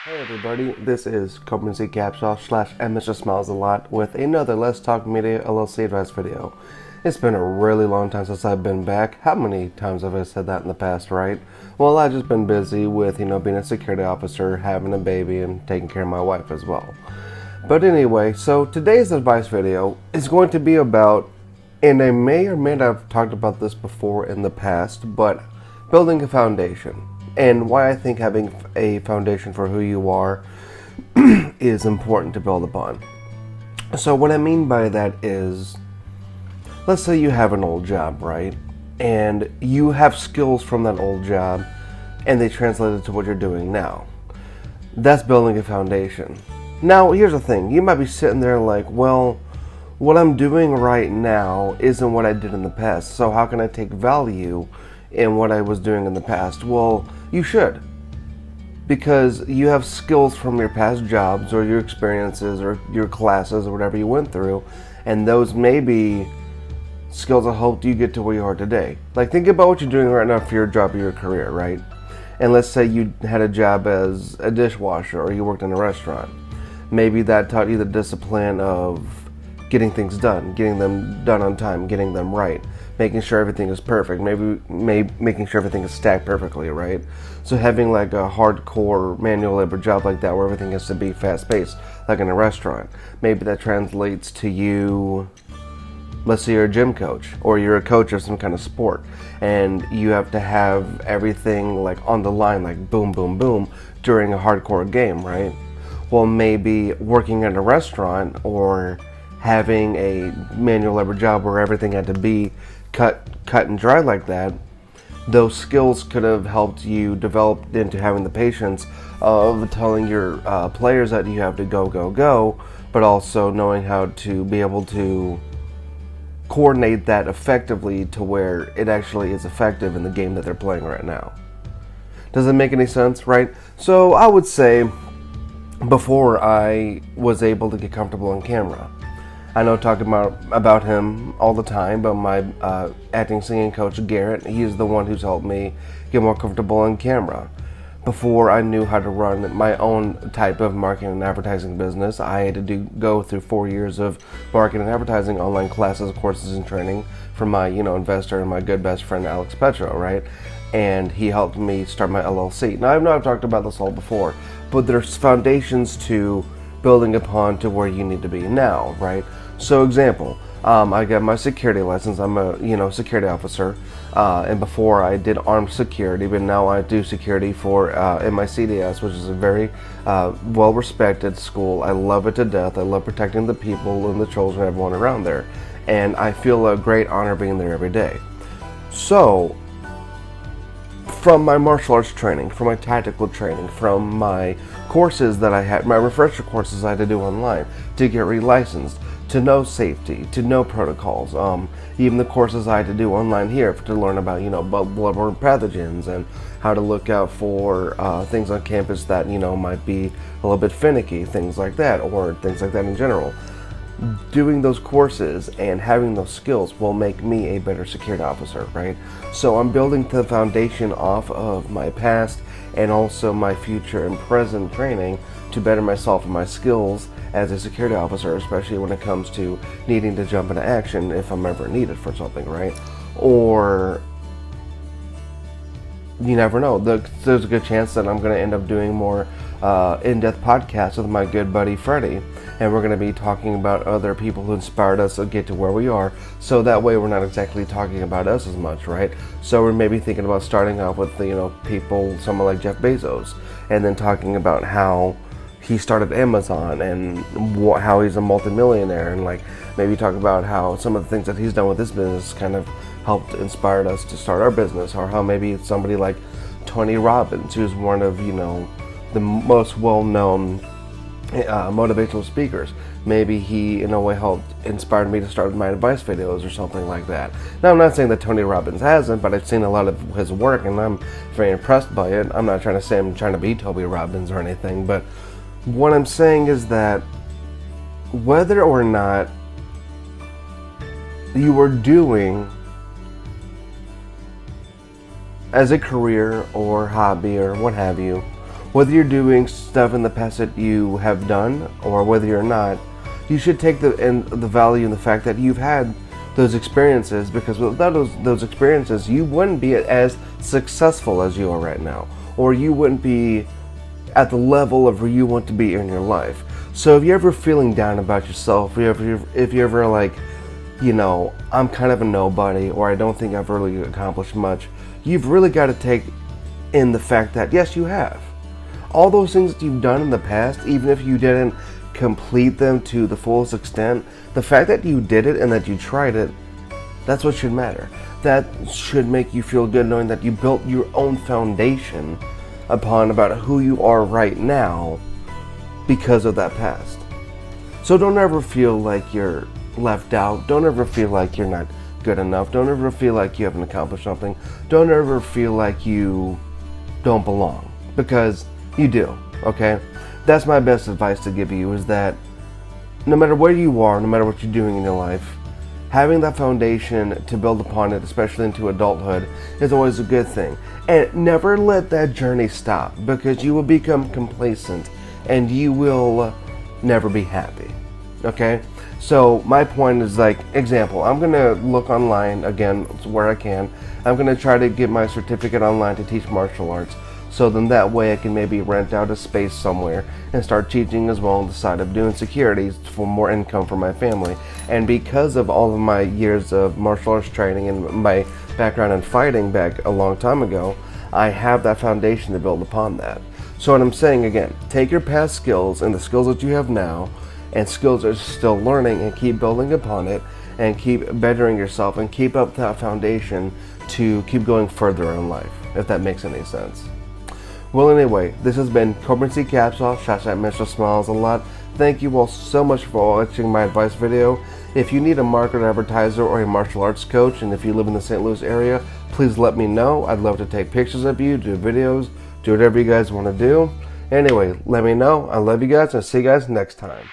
Hey everybody, this is Coburn C Capshaw / Mr. Smiles a Lot with another Let's Talk Media LLC advice video. It's been a really long time since I've been back. How many times have I said that in the past, right? Well, I've just been busy with, being a security officer, having a baby, and taking care of my wife as well. But anyway, so today's advice video is going to be about, and I may or may not have talked about this before in the past, but building a foundation. And why I think having a foundation for who you are is important to build upon. So what I mean by that is, let's say you have an old job, right? And you have skills from that old job and they translate it to what you're doing now. That's building a foundation. Now, here's the thing. You might be sitting there like, well, what I'm doing right now isn't what I did in the past. So how can I take value in what I was doing in the past? Well, you should, because you have skills from your past jobs or your experiences or your classes or whatever you went through, and those may be skills that helped you get to where you are today. Like, think about what you're doing right now for your job or your career, right? And let's say you had a job as a dishwasher or you worked in a restaurant. Maybe that taught you the discipline of getting things done, getting them done on time, getting them right, making sure everything is perfect, maybe making sure everything is stacked perfectly, right? So having like a hardcore manual labor job like that where everything has to be fast-paced, like in a restaurant, maybe that translates to you, let's say you're a gym coach or you're a coach of some kind of sport and you have to have everything like on the line, like boom, boom, boom during a hardcore game, right? Well, maybe working in a restaurant or having a manual labor job where everything had to be cut and dry like that, those skills could have helped you develop into having the patience of telling your players that you have to go, but also knowing how to be able to coordinate that effectively to where it actually is effective in the game that they're playing right now. Does it make any sense, right? So I would say before I was able to get comfortable on camera, I know talking about him all the time, but my acting singing coach Garrett, he's the one who's helped me get more comfortable on camera. Before I knew how to run my own type of marketing and advertising business, I had to go through 4 years of marketing and advertising online classes, courses, and training from my investor and my good best friend Alex Petro, right? And he helped me start my LLC. Now I know I've talked about this all before, but there's foundations to building upon to where you need to be now, right? So example, I got my security license. I'm a security officer, and before I did armed security, but now I do security for MICDS, which is a very well-respected school. I love it to death. I love protecting the people and the children, everyone around there, and I feel a great honor being there every day. So, from my martial arts training, from my tactical training, from my courses that I had, my refresher courses I had to do online to get relicensed, to know safety, to know protocols, even the courses I had to do online here to learn about, bloodborne pathogens and how to look out for things on campus that, might be a little bit finicky, things like that, or things like that in general. Doing those courses and having those skills will make me a better security officer, right? So I'm building the foundation off of my past and also my future and present training to better myself and my skills as a security officer, especially when it comes to needing to jump into action if I'm ever needed for something, right? Or you never know. There's a good chance that I'm going to end up doing more in-depth podcasts with my good buddy Freddie, and we're going to be talking about other people who inspired us to get to where we are, so that way we're not exactly talking about us as much, right? So we're maybe thinking about starting off with people, someone like Jeff Bezos, and then talking about how he started Amazon and how he's a multimillionaire, and like maybe talk about how some of the things that he's done with his business kind of helped inspire us to start our business, or how maybe somebody like Tony Robbins, who's one of the most well-known motivational speakers, maybe he in a way helped inspire me to start my advice videos or something like that. Now I'm not saying that Tony Robbins hasn't, but I've seen a lot of his work and I'm very impressed by it. I'm not trying to say I'm trying to be Toby Robbins or anything, but what I'm saying is that whether or not you are doing as a career or hobby or what have you, Whether you're doing stuff in the past that you have done or whether you're not, you should take the value in the fact that you've had those experiences, because without those experiences, you wouldn't be as successful as you are right now, or you wouldn't be at the level of where you want to be in your life. So if you're ever feeling down about yourself, if you're ever like, I'm kind of a nobody, or I don't think I've really accomplished much, you've really got to take in the fact that yes, you have. All those things that you've done in the past, even if you didn't complete them to the fullest extent, the fact that you did it and that you tried it, that's what should matter. That should make you feel good knowing that you built your own foundation about who you are right now because of that past. So don't ever feel like you're left out. Don't ever feel like you're not good enough. Don't ever feel like you haven't accomplished something. Don't ever feel like you don't belong, because you do, okay? That's my best advice to give you, is that no matter where you are, no matter what you're doing in your life, having that foundation to build upon it, especially into adulthood, is always a good thing. And never let that journey stop, because you will become complacent and you will never be happy, okay? So my point is, like, example, I'm gonna look online again where I can. I'm gonna try to get my certificate online to teach martial arts. So then that way I can maybe rent out a space somewhere and start teaching as well on the side of doing securities for more income for my family. And because of all of my years of martial arts training and my background in fighting back a long time ago, I have that foundation to build upon that. So what I'm saying again, take your past skills and the skills that you have now and skills that you're still learning, and keep building upon it and keep bettering yourself and keep up that foundation to keep going further in life, if that makes any sense. Well, anyway, this has been Coburn C. Capshaw. Shouts at Mr. Smiles a lot. Thank you all so much for watching my advice video. If you need a market advertiser or a martial arts coach, and if you live in the St. Louis area, please let me know. I'd love to take pictures of you, do videos, do whatever you guys want to do. Anyway, let me know. I love you guys, and see you guys next time.